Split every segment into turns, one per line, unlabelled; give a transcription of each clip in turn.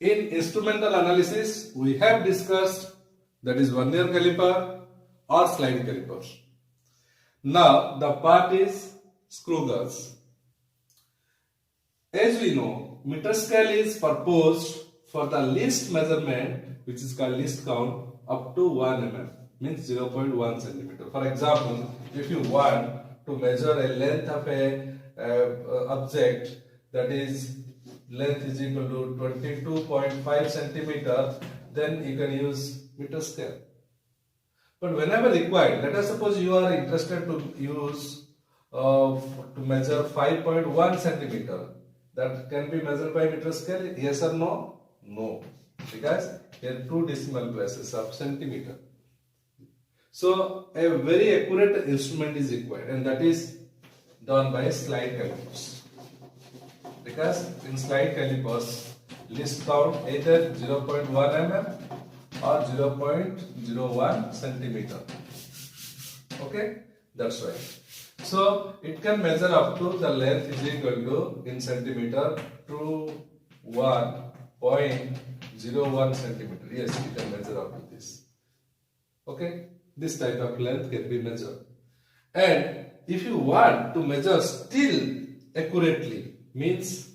In instrumental analysis, we have discussed that is vernier caliper or slide caliper. Now the part is screw gauge. As we know, meter scale is proposed for the least measurement, which is called least count, up to 1 mm, means 0.1 centimeter. For example, if you want to measure a length of a object, that is length is equal to 22.5 centimeter, then you can use meter scale. But whenever required, let us suppose you are interested to use to measure 5.1 centimeter. That can be measured by meter scale, yes or no? No, because here 2 decimal places of centimeter. So a very accurate instrument is required, and that is done by slide calipers. Because in slide calipers, least count either 0.1 mm or 0.01 centimeter. Okay, that's right. So it can measure up to the length is equal to in centimeter to 1.01 centimeter. Yes, you can measure up to this. Okay, this type of length can be measured. And if you want to measure still accurately, means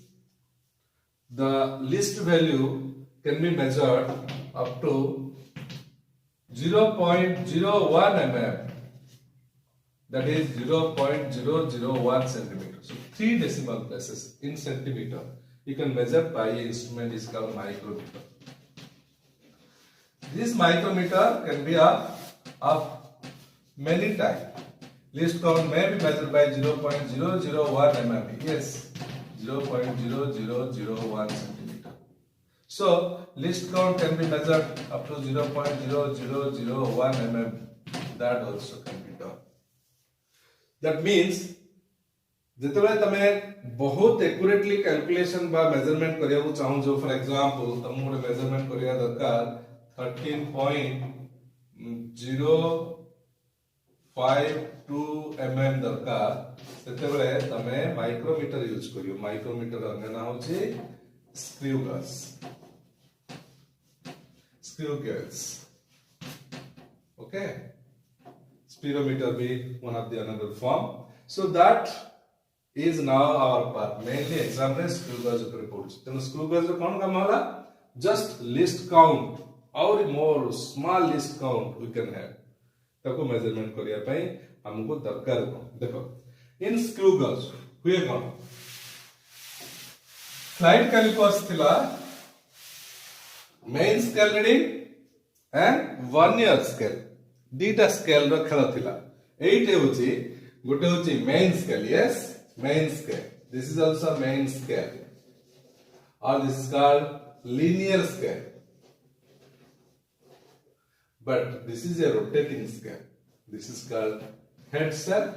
the least value can be measured up to 0.01 mm. That is 0.001 centimeter. So 3 decimal places in centimeter you can measure by an instrument is called micrometer. This micrometer can be of many types. Least count may be measured by 0.001 mm. Yes, 0.0001 centimeter. So least count can be measured up to 0.0001 mm. That also can be done. That means जेतेबेले तमे बहुत accurately calculation बा measurement करिया को चाहू जो for example तुम गोटे measurement करिया दरकार 13.052 mm दरकार सेतेबेले तमे माइक्रोमीटर यूज करियो. माइक्रोमीटर अन्य ना होची screw gauge. Okay, spirometer be one of the another form. So that is now our part. Mainly example screw gauge upare पढुछ. तेनु screw gauge रो कोन काम होला? Just list count or more small list count we can have. ताको measurement करिया पई हमको दरकार को. देखो in screw gauge हुए कोन slide calipers थिला main scale reading and vernier scale. दीटा स्केल रो खेल थिला. एइटे होची गोटे होची main scale. Yes, main scale. This is also main scale और this is called linear scale. But this is a rotating scale. This is called head scale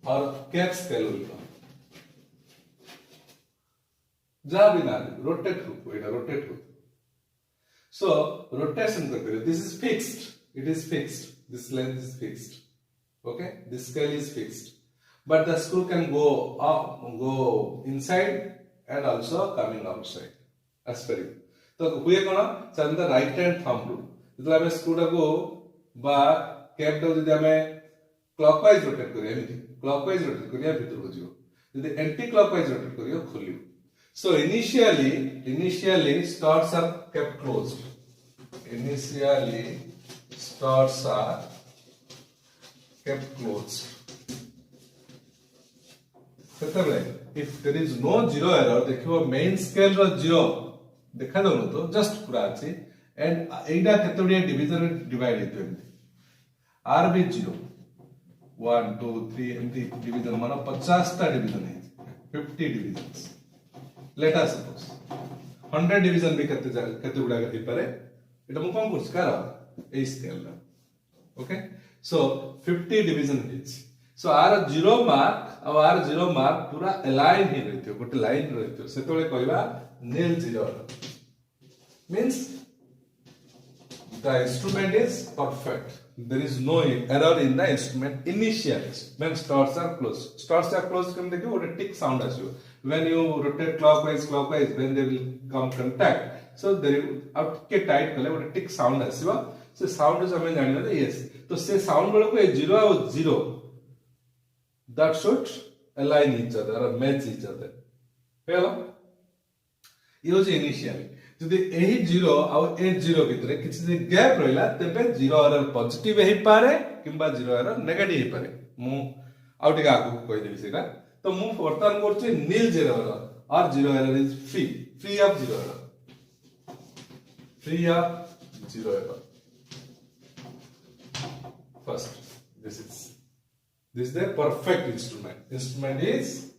or cap scale. जा बिना रोटेट हो, एटा रोटेट हो. So rotation kariyo. This is fixed. It is fixed. This length is fixed. Okay, this scale is fixed. But the screw can go up, go inside, and also coming outside. As per you. So हुए कोना चंद the right hand thumb rule. जेतला हमें screw टा को बा cap टा जदि हमें clockwise rotate करियो एमिति clockwise rotate करिया भीतर को जियो. जदि anti clockwise rotate करियो खोलियो. So initially studs are kept closed. Initially studs are kept closed. If there is no zero error, देखियो main scale रो zero देखा दो तो just पूरा अच्छी and एइडा केतोडिया डिवीजन डिवाइड हेतु एमती R भी 0 1 2 3 एमती डिवीजन मानो 50 टा डिवीजन है 50 divisions. Let us suppose 100 division भी कते गुडा के पारे एटा मु कोन करछ कार ए स्केल ला. ओके, सो 50 डिवीजन हिज. सो आर 0 मार्क और आर 0 मार्क पूरा अलाइन ही रहथियो, गोटे लाइन रहथियो. सेतोले कहबा nil 0 means the instrument is perfect. There is no error in the instrument initially when studs are closed. Studs are closed कम देखियो गोटे टिक साउंड आसियो. when you rotate clockwise when they will come contact, so there out के tight कले ଗୋଟେ टिक sound आसीबा से sound जो हमें जानिबा यस तो से साउंड बेल को 0 और 0 that should align each other or match each other हेला यूज इनिशियली जदि एही 0 और ए 0 भितरे किछि गैप रहला तबे 0 एरर पॉजिटिव हे पारे किंबा 0 एरर नेगेटिव हे पारे मु आउट के आगु कहि देबी सेटा तो मु वर्तमान करछि नील 0 एरर और 0 error is free of 0 error free of 0 error. First, this is the perfect instrument. Instrument is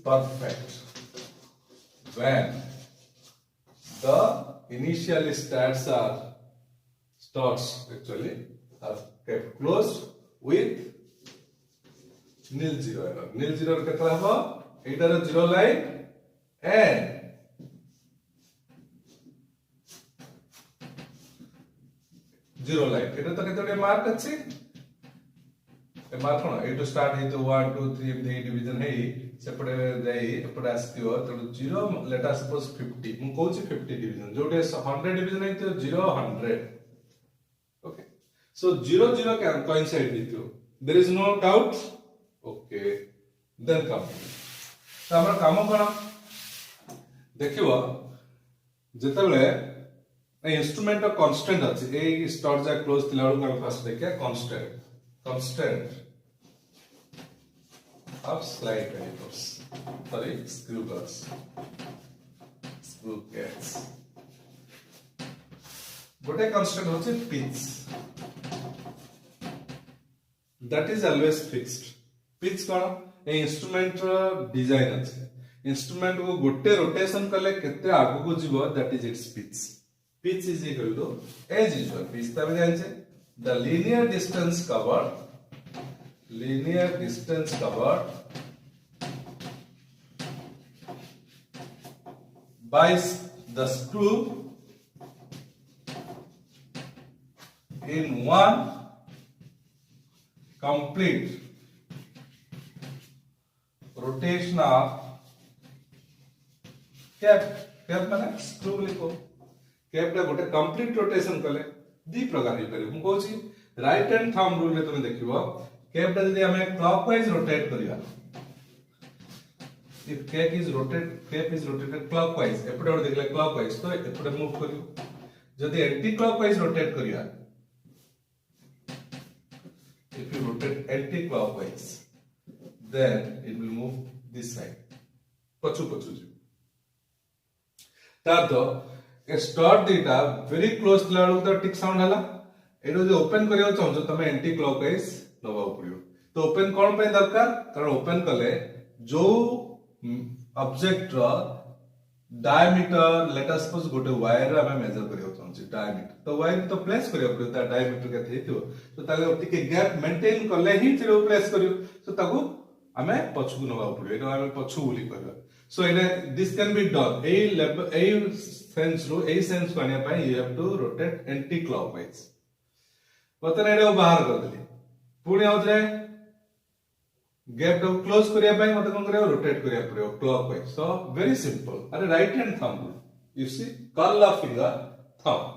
perfect when the initial starts are kept closed with nil 0 error. Nil 0 केतला हबो 8 error 0 line and zero line. এটা তো কেতটা mark আছে এ mark কোন এ to start হে তো 1 2 3 এমনি division হেই সেপটে যাই এপটে আসতিও তো 0 late us suppose 50 মু কোছি 50 ডিভিজন जोटे 100 डिवीजन है तो 0 100 okay so 0 0 can coincide with you there is no doubt okay then come तो हमरा काम कोन देखिबो जेतबेले इंस्ट्रूमेंट ऑफ कांस्टेंट अछि ए स्टार्ट जा क्लोज थिला हम फर्स्ट देखिया constant of slide calipers sorry screw gauge's गोटे कांस्टेंट होछि pitch that is always fixed pitch कोन ए इंस्ट्रूमेंट डिजाइन अछि इंस्ट्रूमेंट को गोटे रोटेशन कले केते आगु को जीवो that is its pitch is equal to as usual pitch तब जाने the linear distance covered by the screw in one complete rotation of cap माने screw लिखो कैप गोटे कंप्लीट रोटेशन कले दी प्रकार हे परिबो कोची राइट हैंड थंब रूल रे तुम देखिबो कैप जदी हमें क्लॉकवाइज रोटेट करिया if cap is rotated clockwise एपटे और देखले क्लॉकवाइज तो एपटे मूव करियो जदी एंटी क्लॉकवाइज रोटेट करिया if you rotate anticlockwise then it will move this side पछु जी ता तो ए स्टार्ट देटा वेरी क्लोज लाडू तो टिक साउंड हला एडो जो ओपन करियो चाहजो तमे एंटी क्लॉकवाइज नबा पड़ियो तो ओपन कोन पे दरकार कारण ओपन कले जो ऑब्जेक्ट रो डायमीटर लेट अस सपोज गोटे वायर रा हमें मेजर करियो चाहछि डायमीटर तो वायर तो प्लेस करियो पड़ियो ता डायमीटर के हेतियो तो ताले टिके गैप मेंटेन करले ही चिरो प्लेस करियो तो ताको हमें पछु नबा पड़ियो एडो हमें पछु बोली करियो so this can be done a sense को आने पाए you have to rotate anti clockwise पता नहीं बाहर कर देली पुणी आउथरे गैप को क्लोज करिया पाए मते कोन करियो रोटेट करिया पड़ियो क्लॉकवाइज सो वेरी सिंपल अरे right hand thumb you see curl of finger thumb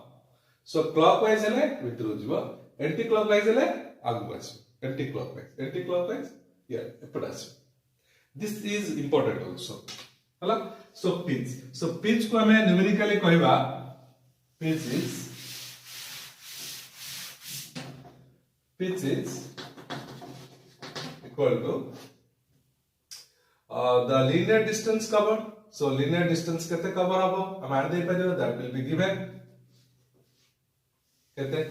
so clockwise हेले विथ्रो जीवा एंटी क्लॉकवाइज हेले आगु आसी एंटी क्लॉकवाइज या एपडास this is important also हला so pitch को हमें न्यूमेरिकली कहबा pitch is equal to the linear distance covered so linear distance केते कवर हबो हम आर दे परियो that will be given केते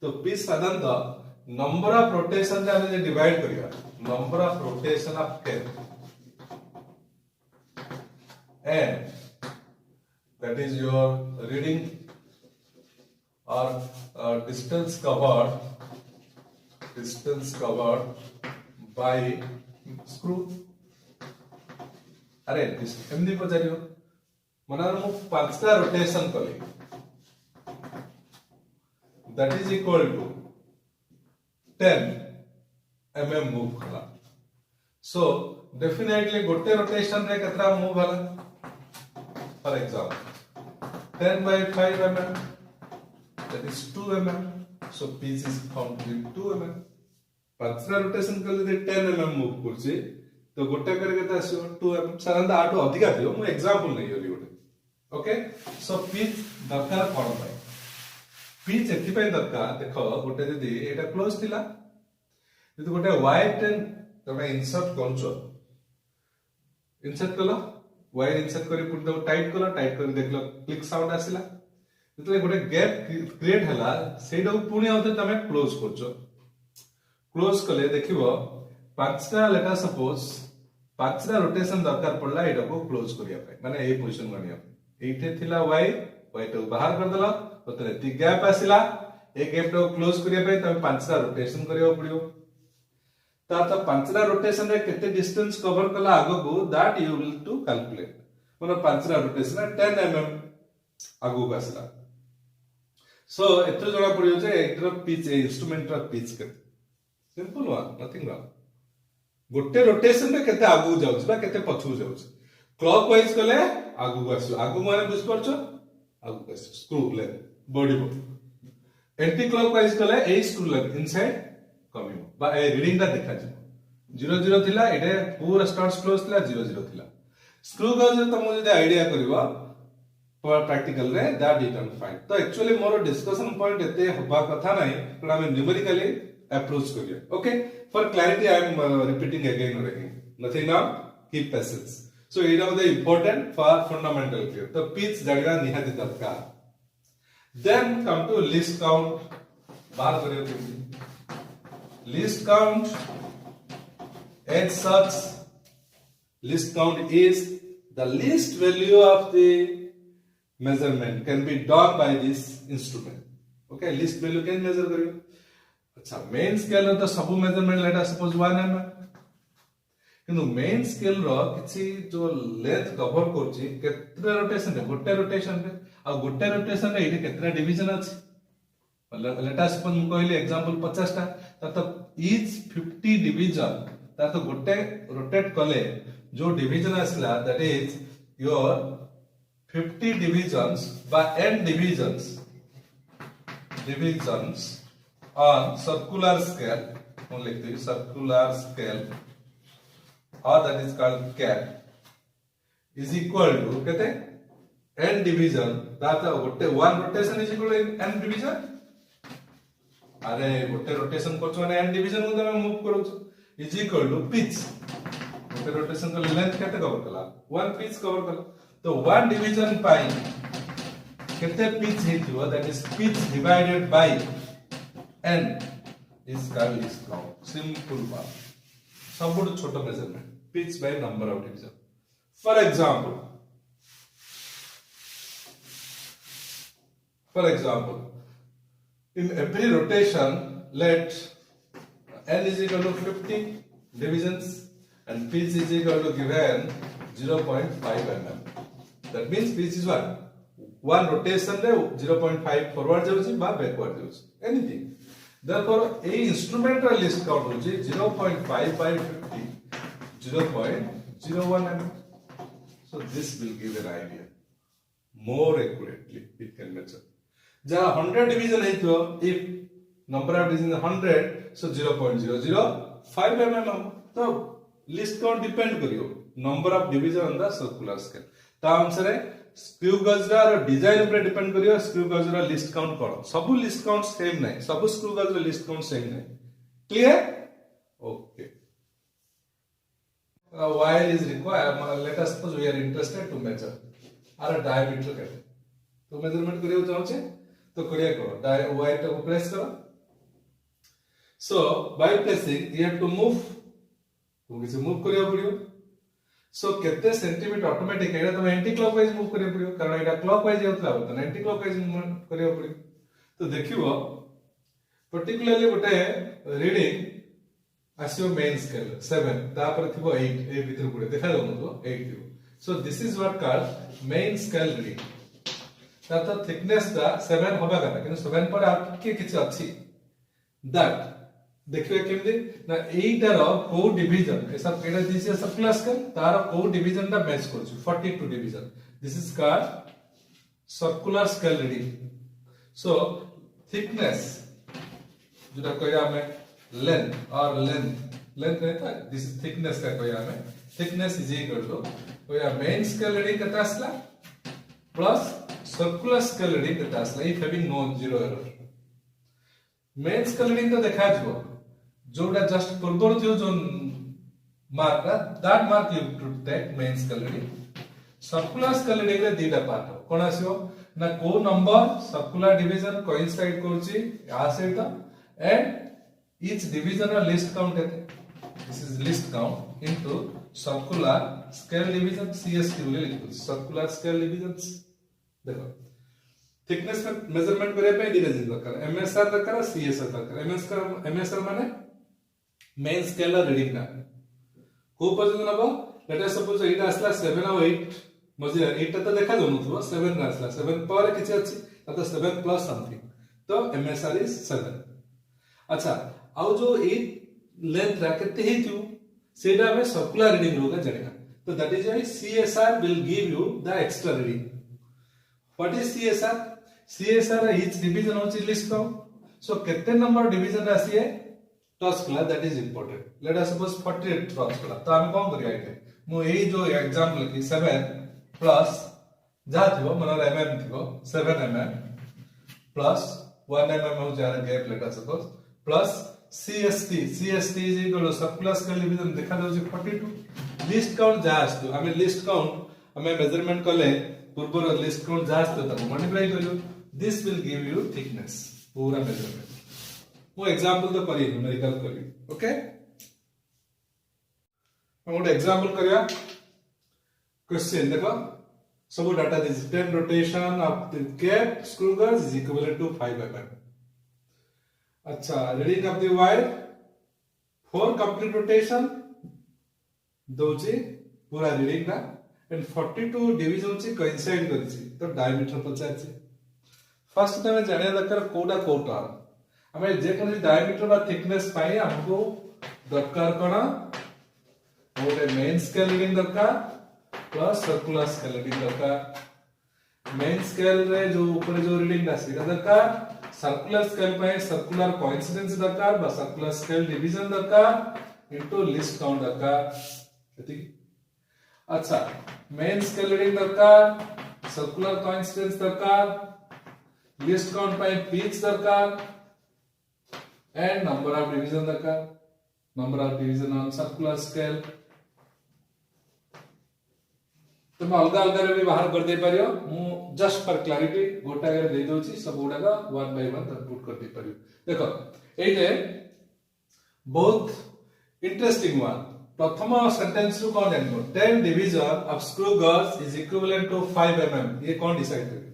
तो pitch साधारणतः नंबर ऑफ रोटेशन रे हम डिवाइड करिया number of rotation of cap and that is your reading or distance covered by screw अरे एमदी पचारियो मनार मु पांचटा रोटेशन कले that is equal to 10 mm move कला सो डेफिनेटली गोटे रोटेशन रे केतरा मूव हला for example 10 by 5 mm that is 2 mm so pitch is found to be 2 mm पांचटा rotation कले दे 10 mm move करछि तो गोटे करे केता आसीयो 2 mm साधारणतः आटो अधिका दियो मु एग्जांपल नै गली गोटे ओके सो पिच दरकार कोन पाई पिच एथि पाई दरकार देखो गोटे जदी एटा क्लोज थिला जदी गोटे वायर टेन तमे इंसर्ट करछो इंसर्ट कलो वायर इंसर्ट करी पुट टाइट करी देखलो क्लिक साउंड आसिला जतले गोटे गैप क्रिएट हला सेडा पुणी आउते तमे क्लोज करछो क्लोज कले देखिबो पांचटा लेटा सपोज पांचटा रोटेशन दरकार पड़ला एटा को क्लोज करिया पाई माने ए पोजीशन गनिया एठे थिला वायर तो बाहर कर देला ओतरे ती गैप आसिला ए गैप को क्लोज करिया पाई तमे पांचटा रोटेशन करियो पड़ियो तार तो पांचटा रोटेशन रे केते डिस्टेंस कवर कला आगो को that you will to calculate माने पांचटा रोटेशन 10 mm आगो को आसिला सो एतो जणा पड़ियो जे एटर पिच इंस्ट्रूमेंट रा पिच केते सिंपल वन नथिंग रॉन्ग गोटे रोटेशन रे केते आगु जाउछ बा केते पछु जाउछ क्लॉकवाइज कले आगु को आसु आगु माने बुझ परछो आगु को आसु स्क्रू लेग बॉडी बो एंटी क्लॉकवाइज कले ए स्क्रू लेग इनसाइड कमिबो बा ए रीडिंग दा देखा जिवो 00 थिला एटे पूरा स्टार्ट क्लोज थिला 00 थिला स्क्रू गज तमो जदि आईडिया करबा प्रैक्टिकल रे दैट यू कैन फाइंड तो एक्चुअली मोर डिस्कशन पॉइंट एते हबा कथा नै पण हम न्यूमेरिकली approach करिए okay for clarity I am repeating again and again nothing now keep patience so it is the important for fundamental clear तो pitch जगह निहाती दरकार then come to list count बात करिए list count as such list count is the least value of the measurement can be done by this instrument okay least value can measure करियो अच्छा main scale रो तो सब measurement लेटा suppose 1 mm किंतु main scale रो किछि जो length cover करछि केतरा rotation रे गोटे रोटेशन रे आ गोटे रोटेशन रे एठी केतरा डिवीजन अछि लेटा सपोज मु कहले एग्जांपल 50 ता तो ईच 50 डिवीजन ता तो गोटे रोटेट कले जो डिवीजन आसला दैट इज योर 50 डिवीजंस बा n divisions on circular scale only the circular scale or that is called cap is equal to kete n division that gote one rotation is equal to n division are gote rotation करछ माने n division को तमे move करूछ is equal to pitch gote rotation को length केते cover कला one pitch cover कला तो one division पाई केते pitch हेतिबो that is pitch divided by n is called list count simple बात सबुठ छोटो measurement pitch by number of division for example in every rotation let n is equal to 50 divisions and pitch is equal to given 0.5 mm that means pitch is one rotation रे 0.5 forward जाउची बा backward जाउची anything therefore a instrument रा list count होची 0.5 by 50 0.01 mm so this will give an idea more accurately it can measure ja 100 division हेतो if number of division 100 so 0.005 mm तो list count depend करियो number of division on the circular scale ता अनुसार screw गजरा रो design ऊपर depend करियो screw गजरा list count करो सब लिस्ट काउंट सेम नै सब स्क्रू गजरा लिस्ट काउंट सेम नै clear okay while is required let us suppose we are interested to measure आर डायमीटर केते तो मेजरमेंट करियो चाहछे तो करिया करो वायर को प्रेस करो so by pressing you have to move तो किसी मूव करियो पड़ियो सो केते सेंटीमीटर ऑटोमेटिक एटा तो एंटी क्लॉकवाइज मूव करियो पड़ियो कारण एटा क्लॉकवाइज होतला तो एंटी क्लॉकवाइज मूव करियो पड़ियो तो देखिबो पर्टिकुलरली गोटे रीडिंग आसियो मेन स्केल 7 तापर थिबो 8 ए भीतर पुरे देखा जाउनो तो 8 थिबो so this is what called main scale reading ता थिकनेस दा 7 होबा कथा किन 7 पर आ के किछ अछि दैट देखिए केमती ना एटार को डिवीजन ऐसा केटा दिस इज सर्कुलर स्केल तार को डिवीजन ता मैच करछु 42 division this is called circular scale reading so thickness जोटा कहया हमें लेंथ रहता है दिस इज थिकनेस का कहया हमें थिकनेस इज इक्वल टू कहया मेन स्केल रीडिंग कता आसला प्लस सर्कुलर स्केल रीडिंग कता आसला if having no zero error main scale reading तो देखा जो जोटा जस्ट पूर्वर जो mark that mark you to take main scale reading circular scale reading रे दीटा पार्ट कोन आसीओ ना को नंबर सर्कुलर डिवीजन कोइंसाइड करछि आ सहित and each division or list count this is list count into circular scale division CSD बोले लिखो circular scale divisions देखो thickness में measurement करे पे दीटा जिन दरकार MSR दरकार CSR दरकार MSR माने main scale reading का को पर्यंत नबो let us suppose एटा असला 7 और 8 मजे 8 तो देखा दोनो थो 7 रा असला 7 पर किछ अछि तो 7 प्लस समथिंग तो MSR is 7 अच्छा आउ जो ए लेंथ रा केते हेतिउ सेटा हमें सर्कुलर रीडिंग होगा जानेगा तो that is why CSR will give you the extra reading what is CSR etch division होची लिस्ट काउंट सो केते नंबर डिवीजन रासी है टॉस कला that is important late us suppose 48 toss कला तो हम कोन करिया एटे मो एई जो एग्जांपल की 7 प्लस जा थिबो मनर एमएम थिबो 7 एमएम प्लस 1 एमएम हो जारा gap let us suppose plus CST is equal to circular scale division देखा जाउची 42 लिस्ट काउंट जास तो हमें लिस्ट काउंट हमें मेजरमेंट करले पूर्व लिस्ट काउंट जास तो तब मल्टीप्लाई करियो this will give you thickness पूरा मेजरमेंट वो एग्जांपल तो करी न्यूमेरिकल करी ओके हम ଗୋଟେ एग्जांपल करिया क्वेश्चन देखो सब data this 10 rotation of the cap screw gauge is equivalent to 5 mm अच्छा reading of the wire 4 complete rotation दोची पूरा रीडिंग ना एंड 42 डिवीजन ची कोइंसाइड करछि तो डायमीटर पचाछि फर्स्ट तमे जानिया दरकार कोटा हमें जे कोन डायमीटर बा थिकनेस पाई हमको दरकार कोना ओटे मेन स्केल रीडिंग दरकार प्लस सर्कुलर स्केल रीडिंग दरकार मेन स्केल रे जो ऊपर जो रीडिंग दा सेटा दरकार सर्कुलर स्केल पे सर्कुलर कोइंसिडेंस दरकार बा सर्कुलर स्केल डिवीजन दरकार इनटू लिस्ट काउंट दरकार ठीक अच्छा मेन स्केल रीडिंग दरकार सर्कुलर कोइंसिडेंस दरकार लिस्ट काउंट पे पिच दरकार एंड नंबर ऑफ डिवीजन दरकार number of division on circular scale तो मैं अलग अलग भी बाहर कर दे पारियो मु जस्ट फॉर क्लैरिटी गोटा कर दे दोची सब गुडा का 1 बाय 1 पुट कर दे पारियो देखो एटे बहुत इंटरेस्टिंग वन प्रथम सेंटेंस रू कोन जानबो 10 division of screw gauge is equivalent to 5 mm ये कौन डिसाइड करे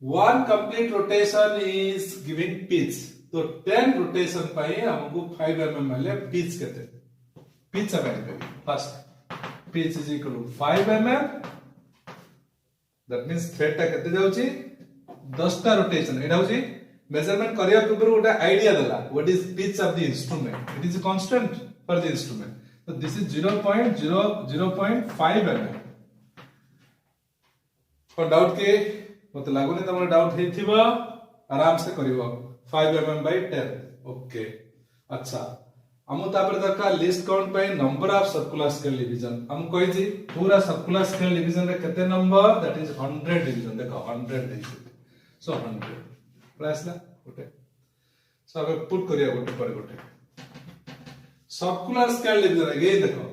one complete rotation is giving pitch तो 10 रोटेशन पाए हमको 5 mm मिले पिच कहते पिच हमें first pitch is equal to 5 mm that means thread टा केते जाउची 10 टा रोटेशन एटा होची मेजरमेंट करिया पूर्व गोटा आईडिया देला what is pitch of the instrument it is a constant for the instrument तो दिस इज 0.5 mm को डाउट के मत लागुनी तमरा डाउट हेथिबो आराम से करिवो 5 mm by 10 ओके अच्छा हम तापर दरकार लिस्ट काउंट पे number of circular scale division हम कहि जी पूरा सर्कुलर स्केल डिवीजन रे केते नंबर दैट इज 100 डिवीजन देखो 100 डिवीजन सो 100 प्लस ना ओके सो अब पुट करिया गोटे पर गोटे सर्कुलर स्केल डिवीजन अगेन देखो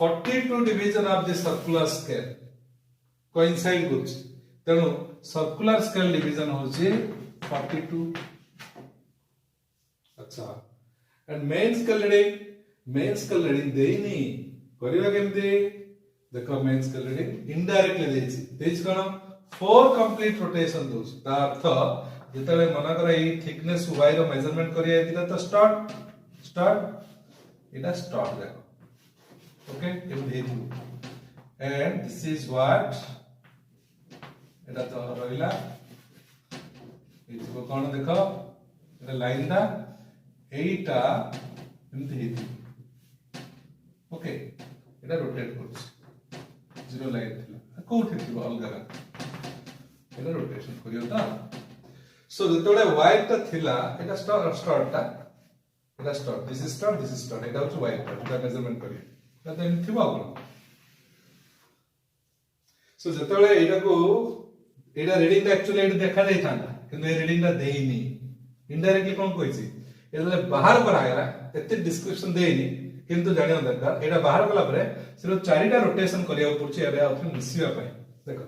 42 division of the circular scale coincide करछि तेनु सर्कुलर स्केल डिवीजन होछि 42 अच्छा एंड मेन स्केल रीडिंग देइनी करिवा केमते देखो मेन स्केल रीडिंग इनडायरेक्टली देछि कोन 4 कंप्लीट रोटेशन दोस ता अर्थ जेतले मना करा ई थिकनेस y रो मेजरमेंट करिया एतिला तो स्टार्ट इटा स्टार्ट देखो ओके एम देइछु एंड दिस इज व्हाट एटा तो रहिला इको कोन देखो एटा लाइन दा एटा एमती हेती ओके एटा रोटेट करछ जीरो लाइन थिला कोठी थिबो अलगा एटा रोटेशन करियो ता सो जतोडे वाइट ता थिला एटा स्टार्ट ता एटा start this is start Etah होछ white ता मेजरमेंट करियो ता एम थिबो कोन सो जतोडे एटा को एटा रीडिंग एक्चुअली एटा देखा जाई थांदा किंतु ए रीडिंग ता देइनी इनडायरेक्टली कोन कहिछि एटा बाहर करा गेला एते डिस्क्रिप्शन देइनी किंतु जानियो दरकार एटा बाहर कला परे सिर्फ चारिटा रोटेशन करिया पड़छि एबे आउथि मिसिया पय देखो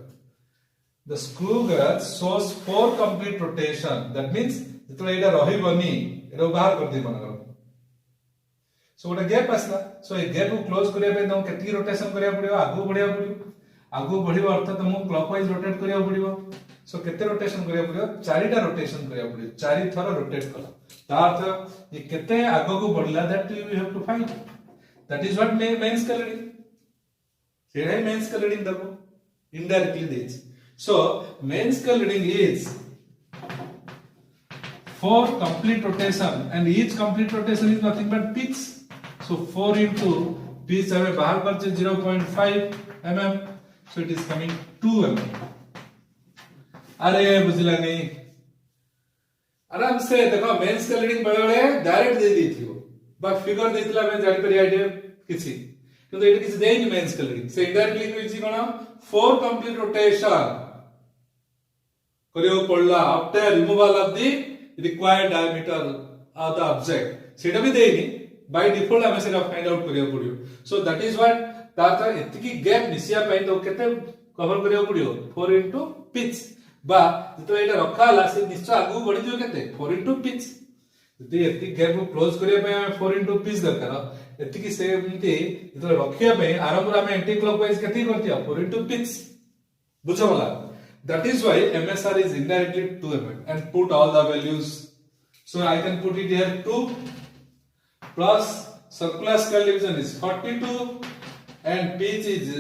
the screw gauge shows 4 complete rotation that means जतले एटा रहिबनी एटा बाहर कर दे मन सो गोटे गैप आसला सो ए गैप को क्लोज करिया पे तुम केती रोटेशन करिया पड़ियो आगु बढ़िबो अर्थ तुमको क्लॉकवाइज रोटेट करिया पड़ियो सो केते रोटेशन करिया पड़ियो चारिटा रोटेशन करिया पड़ियो चारि थरा रोटेट कला ता अर्थ ये केते आगु को बढ़ला that you have to find that is what main scale reading सेडा मेन स्केल रीडिंग दबो इनडायरेक्टली देछ so main scale reading is 4 complete rotation and each complete rotation is nothing but pitch so 4 into pitch हमें बाहर कर 0.5 mm so it is coming 2 mm अरे बुझला नहीं आराम से देखो मेन स्केल रीडिंग बेले डायरेक्ट दे दी थी वो बा फिगर देतला में जानि पर आईडिया किछि किंतु एटा किछि देनी मेन स्केल रीडिंग से इनडायरेक्टली किछि कोन 4 complete rotation करियो पड़ला after removal of the required diameter of the object सेटा भी देनी by default हमें सेटा फाइंड आउट करियो पड़ियो so that is what ताता एतिकी गैप मिसिया पई तो केते कवर करियो पड़ियो 4 into pitch बा जतो एटा रखाला से निश्चय आगु बढ़ी दियो केते 4 into pitch जति एतिकी गैप को क्लोज करिया पई हमें 4 into pitch दरकार एतिकी सेमती जतो रखिया पई आरंभ में एंटी क्लॉकवाइज केते करतिया 4 into pitch बुझवला That is why MSR is indirectly 2 mm and put all the values. So I can put it here 2 plus circular scale division is 42 and pitch is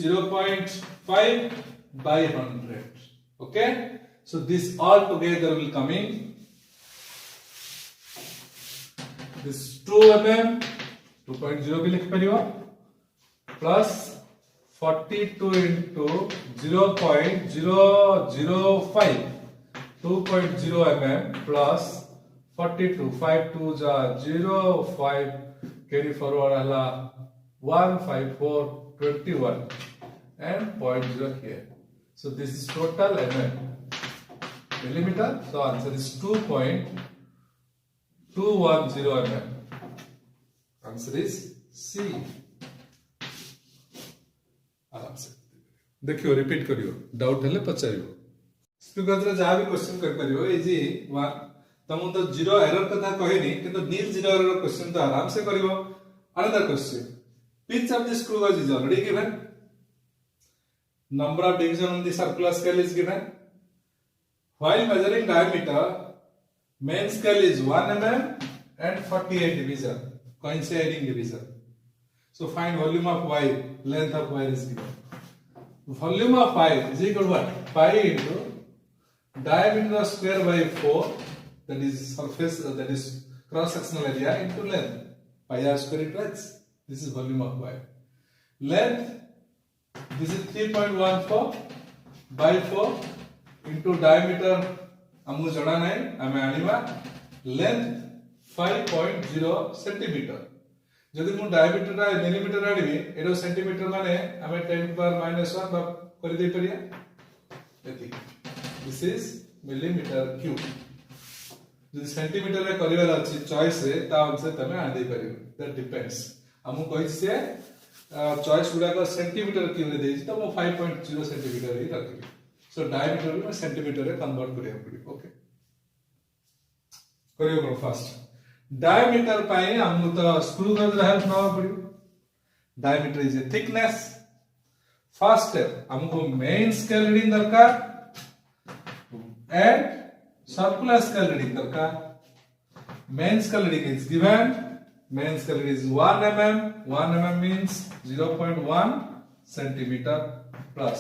0.5 by 100. Okay. So this all together will come in. This 2 mm 2.0 भी लिख परियो plus 42 into 0.005 2.0 mm plus 42 5 2 ja 05 carry forward ala 154 21 and 0.0 here so this is total mm millimeter so answer is 2.210 mm answer is C आराम से देखियो repeat करियो doubt हेले पचारियो speaker रे जहा भी क्वेश्चन कर परियो इजी वन तमु तो जीरो एरर कथा कहनी किंतु नील जीरो एरर क्वेश्चन तो आराम से करियो another question pitch of the screw gauge is already given number of division on the circular scale is given while measuring diameter main scale is 1 mm and 48 division coinciding division so find volume of wire length of wire is given volume of wire is equal to what pi into diameter square by 4 that is surface that is cross sectional area into length pi r square into h this is volume of wire length this is 3.14 by 4 into diameter हमको जड़ा नहीं हमें आनिवा length 5.0 centimeter जदि मु diameter रा millimetre आनिबी एडो centimetre माने हमें 10 to power -1 बाप कर दे परिया एति दिस इज मिलीमीटर क्यूब जदि सेंटीमीटर रे करिवाला अछि चॉइस रे ता अनुसार तमे आ दे परियो दैट डिपेंड्स हमु कहि से चॉइस गुडा को सेंटीमीटर क्यूब रे देछि त मु 5.0 सेंटीमीटर रे रखबी सो डायमीटर रे सेंटीमीटर रे कन्वर्ट करिया पड़ी ओके करियो को फास्ट diameter पाए हमको तो स्क्रू गज रे हेल्प नवा पड़ियो diameter is a thickness first step हमको मेन स्केल रीडिंग दरकार and circular scale reading दरकार main scale reading is given main scale reading is 1 mm 1 mm means 0.1 centimeter plus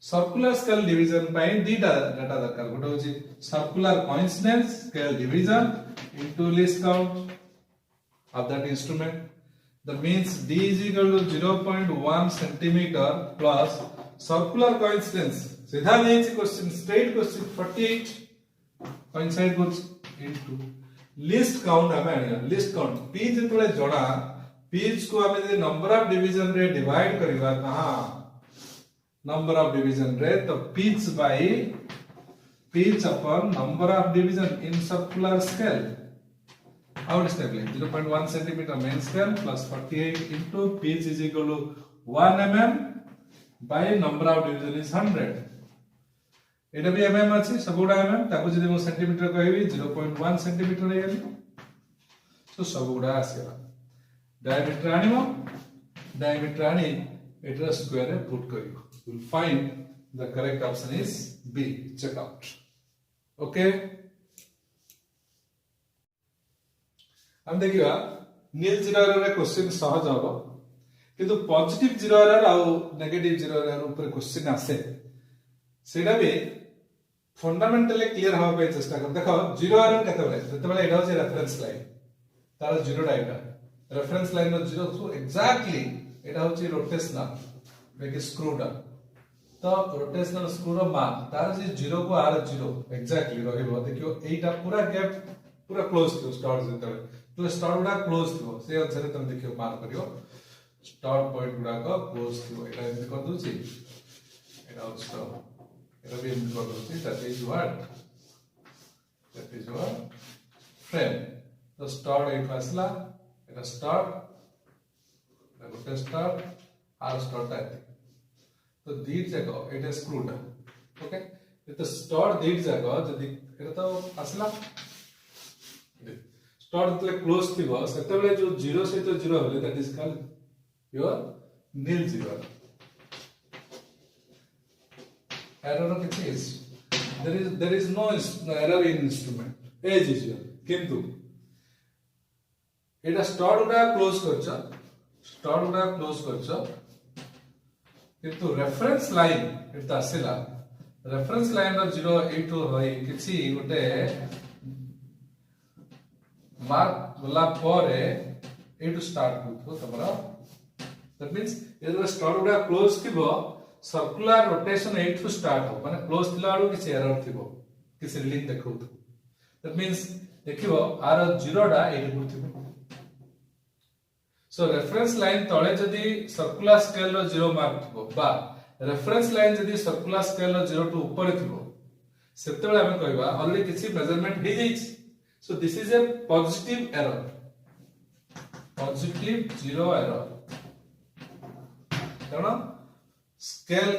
circular scale division पाई दीटा data दरकार गोटे होची circular coincidence scale division into least count of that instrument. That means d is equal to 0.1 centimeter plus circular coincidence. सीधा नहीं है question straight question 48 coincide goes into list count हमें list count p जितने जोड़ा p को हमें number of division रे divide करिवा कहां नंबर ऑफ डिवीजन रे तो pitch by pitch upon number of division in circular scale. How to establish 0.1 centimeter main scale plus 48 into pitch is equal to 1 mm by number of division is 100. एटा भी mm अछि सबुडा mm ताको जदि मो centimetre कहबी 0.1 centimetre हे गेली सो सबुडा आसेला diameter आनिमो diameter आनी एटा square रे put करियो you will find the correct option is B. Check out. Okay. हम देखिबा नील जीरो एरर रे क्वेश्चन सहज हबो किंतु पॉजिटिव जीरो एरर आ नेगेटिव जीरो एरर ऊपर क्वेश्चन आसे सेटा भी फंडामेंटली क्लियर हबा पे चेष्टा कर देखो जीरो एरर केते बेले जते बेले एटा होचे रेफरेंस लाइन तार जीरो डायटा रेफरेंस लाइन नो जीरो सो एग्जैक्टली एटा होचे रोटेशनल बेक स्क्रू डाउन तो रोटेशनल स्क्रू रो मान तार जे जीरो को आर जीरो एग्जैक्टली रहइबो देखियो एटा पूरा गैप पूरा क्लोज थियो स्टार्ट जते तो स्टार्ट गुडा क्लोज थियो से अनुसार तुम देखियो मार्क करियो स्टार्ट पॉइंट गुडा को क्लोज थियो एटा एमति कर दोछि एटा स्टॉप एटा भी एमति कर दोछि दैट इज व्हाट फ्रेम तो स्टार्ट ए फैसला एटा start Etah Gute start our start आते तो दीट जगह एटा स्क्रूटा ओके तो स्टार्ट दीट जगह जदी एटा तो असला स्टार्ट मतलब क्लोज थिबो सेते बेले जो जीरो से तो जीरो होले that is called your nil zero error of is there is no error in instrument as is किंतु एटा स्टार्ट उडा क्लोज करछ किंतु रेफरेंस लाइन एटा आसिला रेफरेंस लाइन रो जीरो एटू होई किछि गोटे मार्क बोला परे एटू स्टार्ट होतो तमरा दैट मींस ये स्टार्ट उडा क्लोज थिबो सर्कुलर रोटेशन एटू स्टार्ट हो माने क्लोज थिला आरो किछि एरर थिबो किछि रीडिंग देखौतो दैट मींस देखिबो आर जीरो डा एटू थिबो सो रेफरेंस लाइन तळे जदी सर्कुलर स्केल रो जीरो मार्क थिबो बा रेफरेंस लाइन जदी सर्कुलर स्केल रो जीरो टू ऊपर थिबो सेते बेले हम कहबा ऑलरेडी किछि मेजरमेंट हे जाइछ so this is a positive error positive zero error कारण स्केल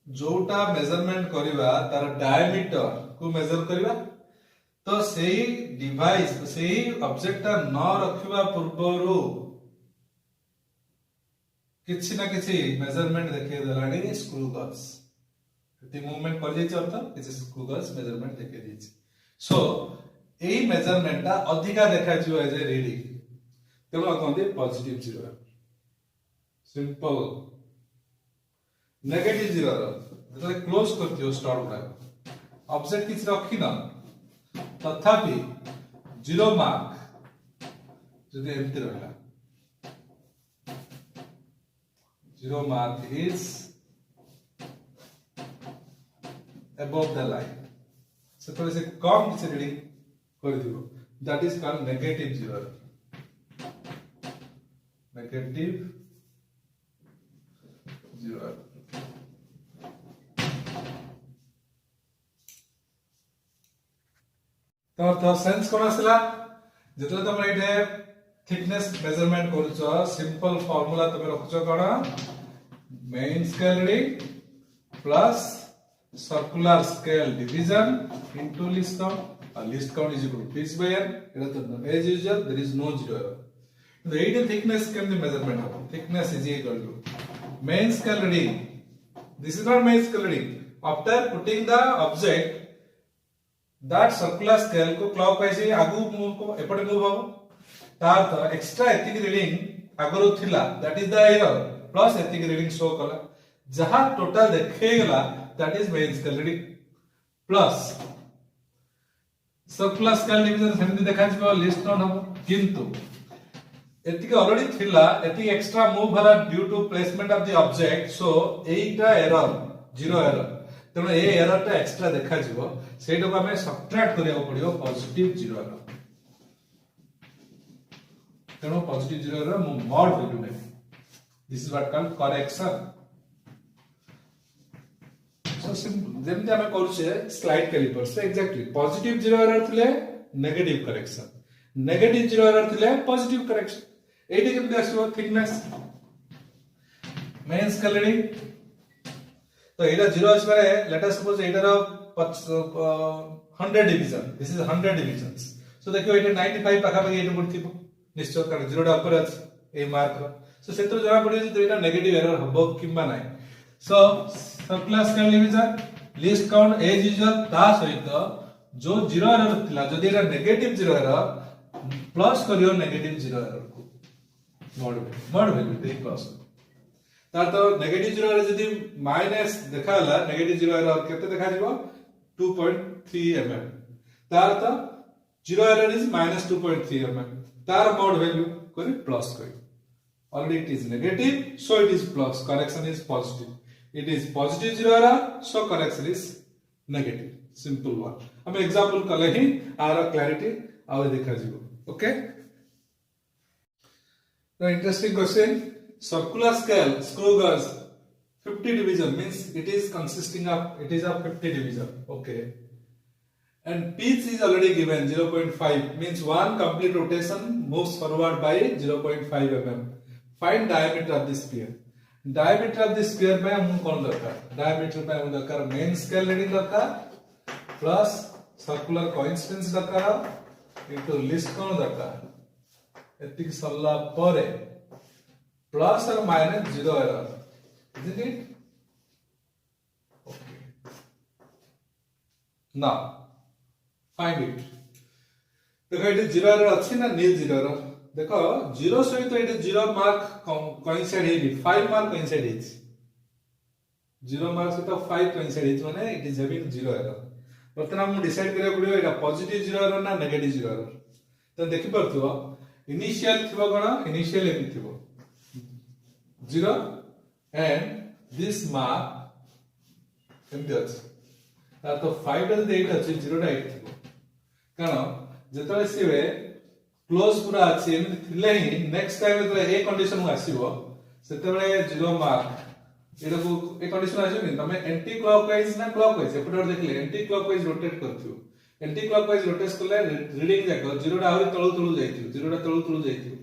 जोटा मेजरमेंट करिवा तार डायमीटर को मेजर करिवा तो सेही डिवाइस सेही ऑब्जेक्ट न रखिबा पूर्वरो किछि ना किछि मेजरमेंट देखे देलानी स्क्रू गर्ल्स ती मूवमेंट कर जाय अर्थ किछि स्क्रू गर्ल्स मेजरमेंट देखे दिछि सो ए मेजरमेंट अधिका देखा जो एज ए रीडिंग तेनो कहते positive zero simple negative zero जतले क्लोज करथियो स्टार्ट गुडा ऑब्जेक्ट किछ रखी न तथापि जीरो मार्क जदि एमति रहला zero mark is above the line सेतले से कम किछ रीडिंग कर दिबो that is called negative zero तो सेंस कोन आसला जेतले तुम एठे थिकनेस मेजरमेंट करछो सिंपल फार्मूला तुम रखछो कोन main scale reading plus circular scale division into least count list count is equal to pitch by n as usual there is no zero error the height and thickness can be measurement thickness is equal to main scale reading this is not main scale reading after putting the object that circular scale को clockwise आगु move को एपटे move हो तार तो extra एतिक reading आगरो थिला that is the error plus एतिक reading show कला जहां टोटल देखेगला that is main scale reading plus circular scale division सेमति देखा जिवो लिस्ट काउंट हम किंतु एतिक ऑलरेडी थिला एतिक एक्स्ट्रा मूव हला due to placement of the object so एटा एरर जीरो एरर तेणु ए एरर टा एक्स्ट्रा देखा जिवो सेटा को हमें सबट्रैक्ट करिया पड़ियो पॉजिटिव जीरो एरर तेणु पॉजिटिव जीरो एरर मु मॉड वैल्यू ने this is what called correction so जेमति हमें करूछे स्लाइड कैलिपर से एग्जैक्टली पॉजिटिव जीरो एरर थिले negative correction negative zero error थिले पॉजिटिव करेक्शन एटी केमति आसीबो थिकनेस मेन स्केल रीडिंग तो एटा जीरो आसबारे लेट अस सपोज एटार 100 division this is 100 divisions so देखियो एटा 95 पाखा पाखी एटा पड़थिबो निश्चय कारण जीरो टा ऊपर अछि ए मार्क रो सो सेतो जरा पड़े जे एटा नेगेटिव एरर हबो किंबा नाही so circular scale division least count as usual ता सहित जो जीरो एरर थिला जदि एटा नेगेटिव जीरो एरर प्लस करियो नेगेटिव जीरो एरर को मॉड वैल्यू दे प्लस तार तो नेगेटिव जीरो एरर जदि माइनस देखाला नेगेटिव जीरो एरर केते देखा जिवो 2.3 mm तार तो जीरो एरर इज -2.3 mm तार मॉड वैल्यू करी प्लस करी already it is negative so it is plus correction is positive it is positive zero error so correction is negative simple one हम example कले ही are clarity आवे देखा जिवो okay now interesting question circular scale screw gauge 50 division means it is consisting of it is of 50 division okay and pitch is already given 0.5 means one complete rotation moves forward by 0.5 mm find diameter of the sphere diameter of the sphere में हम कौन दरकार diameter में हम दरकार main scale reading दरकार plus circular coincidence दरकार into list कौन दरकार एतिक सरला परे प्लस और minus zero error isn't it okay now find it देखो ये जीरो एरर अछि ना नील जीरो एरर देखो जीरो सहित ये जीरो मार्क कोइंसाइड हेबी 5 मार्क कोइंसाइड हेछि जीरो मार्क सहित 5 कोइंसाइड हेछि माने it is having zero error वर्तमान हम डिसाइड करिया पड़ियो एटा पॉजिटिव जीरो एरर ना नेगेटिव जीरो एरर तो देखि परथुवा इनिशियल थिबो कोन इनिशियल एमि थिबो 0 and this mark केमति अछि ता तो 5 टा दे 8 अछि 0 टा 8 थिबो कारण जेतले सिवे क्लोज पूरा अछि एमि थिले ही नेक्स्ट टाइम जेतले ए कंडीशन हु आसीबो सेतेबेले 0 मार्क एटा को ए कंडीशन आसीबो तमे एंटी क्लॉकवाइज ना क्लॉकवाइज एपटर देखले एंटी क्लॉकवाइज रोटेट करथियो एंटी क्लॉकवाइज रोटेट करले रीडिंग जाको 0 टा आहुरी तळु तळु जाइथियो 0 टा तळु तळु जाइथियो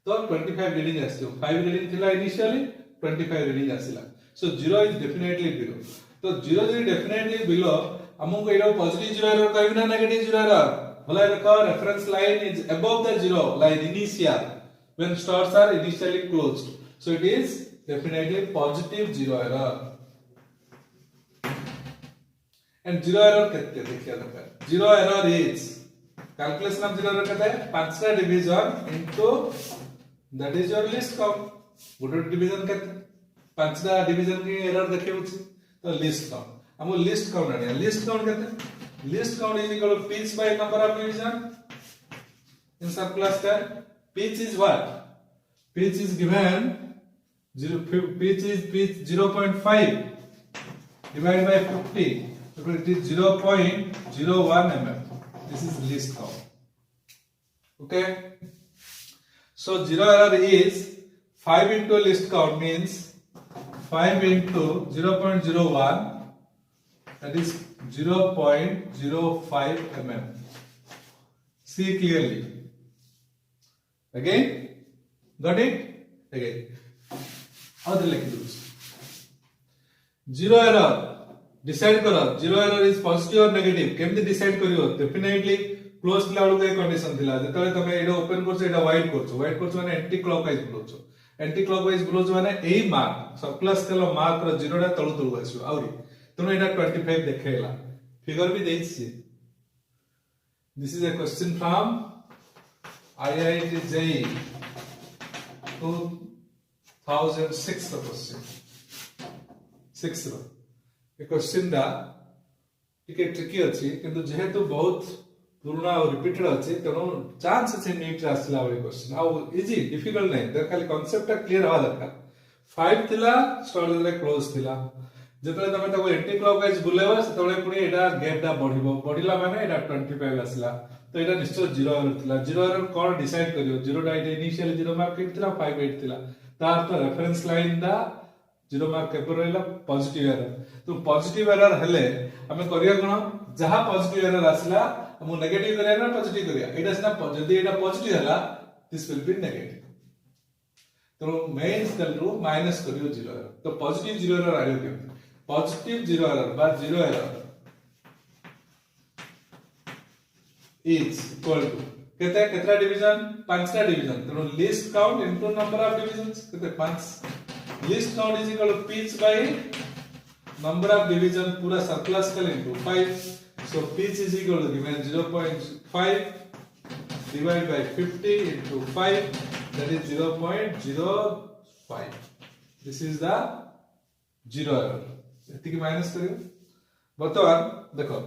तो 25 रीडिंग आसियो 5 रीडिंग थिला इनिशियली 25 रीडिंग आसिला सो 0 इज डेफिनेटली बिलो तो 0 इज डेफिनेटली बिलो हमको एरो पॉजिटिव जीरो एरर कहबी ना नेगेटिव जीरो एरर भला देखो reference line is above the zero line initial when stars are initially closed so it is definitely positive zero error and zero error केते देखिया दरकार zero error is calculation of zero error केते 5टा division into that is your list count गोटे division केते 5टा division की error देखियो तो लिस्ट काउंट हम लिस्ट काउंट आनिया लिस्ट काउंट केते least count is equal to pitch by number of division in circular scale pitch is what pitch is given 0.5 divided by 50 so it is 0.01 mm this is least count okay so zero error is 5 into least count means 5 into 0.01 that is 0.05 mm see clearly again got it again other like this zero error decide करो zero error is positive और negative केमति decide करियो definitely close थिला वाला एक condition थिला जेतले तमे एडा open करछो एडा वाइड करछो माने एंटी क्लॉकवाइज बुलोछो माने एई मार्क सर्कुलर स्केल मार्क रो जीरो टा तळु तळु आसीयो आउरी तनो एडा 25 देखेला फिगर भी देछि this is a question from IIT JEE 2006 question 6 रो ए क्वेश्चन दा टिके ट्रिकी अछि किंतु जेहेतु बहुत पुराना और रिपीटेड अछि तेनो चांस से नीट रे आसला वाली क्वेश्चन आ इजी डिफिकल्ट नहीं दर खाली कांसेप्ट टा क्लियर हवा दरकार 5 थिला स्टार्ट रे क्लोज थिला जेतले तमे ताको एंटी क्लॉकवाइज बुलेबो सेतले पुनी एटा गैप दा बढ़िला माने एटा 25 आसला तो एटा निश्चय 0 एरर थिला 0 एरर कोन डिसाइड करियो 0 डाइट इनिशियल 0 मार्क थिला 5 8 थिला तार तो रेफरेंस लाइन दा 0 मार्क केपर रहला पॉजिटिव एरर तो पॉजिटिव एरर हेले हमें करिया कोन जहा पॉजिटिव एरर आसला हम नेगेटिव करिया ना पॉजिटिव करिया एटा सिना जदी एटा पॉजिटिव हला दिस विल बी नेगेटिव तो मेन स्केल रो माइनस करियो 0 एरर तो पॉजिटिव 0 एरर आइयो के पॉजिटिव 0 एरर बा 0 एरर is equal to केते केतरा डिवीजन पांचटा डिवीजन तो least count into number of divisions केते 5 least count is equal to pitch by number of division पूरा circular scale into 5 so pitch is equal to given 0.5 divided by 50 into 5 that is 0.05 this is the zero error एति की minus करियो वर्तमान देखो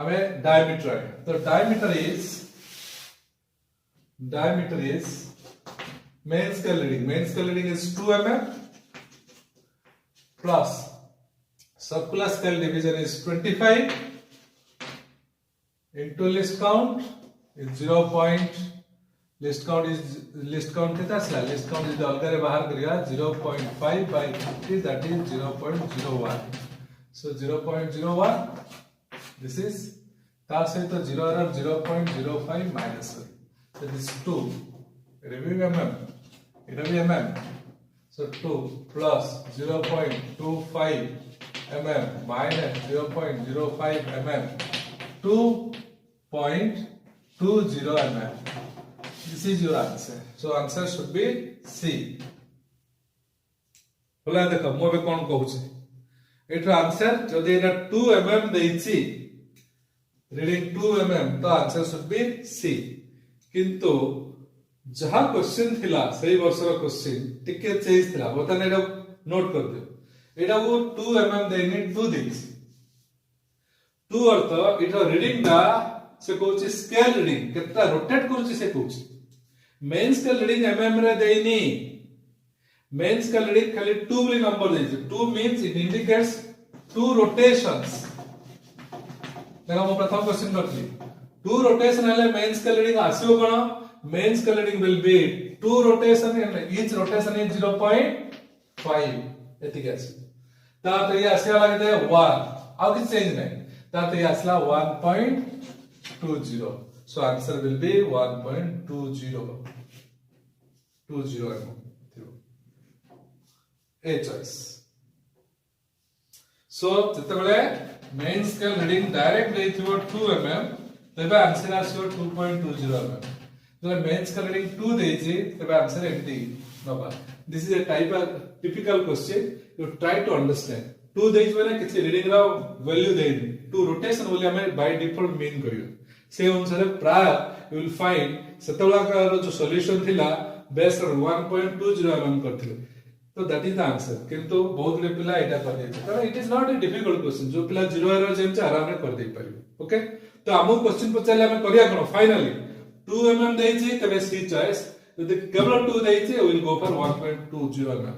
हमें diameter है तो diameter is main scale reading is 2 mm plus circular scale division is 25 into list count is 0. list count कितना सला list count is अलग रे बाहर करिया 0.5 by 50 that is 0.01 so 0.01 this is तार से तो 0 error 0.05 minus that is 2 it will be mm so 2 plus 0.25 mm minus 0.05 mm 2.20 mm this is your answer so answer should be C बोला देखो मो बे कोन कहू छी एटर आंसर जदि एटा 2 mm देइछि रीडिंग 2 mm तो आंसर शुड बी C किंतु जहा question थिला सही वर्षर क्वेश्चन टिके चेंज थिला बतन एटा नोट कर दियो एटा वो 2 mm देनी 2 देइछि 2 अर्थ एटा रीडिंग दा से कहूछि स्केल रीडिंग केतना रोटेट करूछि से कहूछि मेन स्केल रीडिंग mm रे देइनी मेन स्केल रीडिंग खाली 2 बोली नंबर देइछि 2 मींस इट इंडिकेट्स 2 रोटेशंस देखो हम प्रथम क्वेश्चन करथि 2 रोटेशन हले मेन स्केल रीडिंग आसीओ कोन main scale reading will be 2 rotation and each rotation is 0.5 एतिक आसी ता तो ये आसीया लागे 1 आउ कि चेंज नै ता तो ये आसला 1.20 so answer will be 1.20 a choice so जेतबेले मेन स्केल रीडिंग डायरेक्ट देथिबो 2 mm तबे आंसर आसीओ 2.20 mm जब मेन स्केल रीडिंग 2 देछि तबे आंसर एंटी नबा this is a typical question you try to understand 2 देछि माने किछि रीडिंग रा वैल्यू देनि 2 रोटेशन बोली हमें बाय डिफॉल्ट मीन करियो से अनुसार प्राय यू विल फाइंड सेतबला का जो सॉल्यूशन थिला बेस्ड ऑन 1.20 mm करथिले तो दैट इज द आंसर किंतु बहुत ले पिला एटा कर दे कारण it is not a difficult question जो पिला 0 एरर जेम आराम रे कर दे परिबो ओके तो हमो क्वेश्चन पचाले हम करिया कोन फाइनली 2 mm देछि तबे सी चॉइस यदि केवल 2 देछि विल गो फॉर 1.20 mm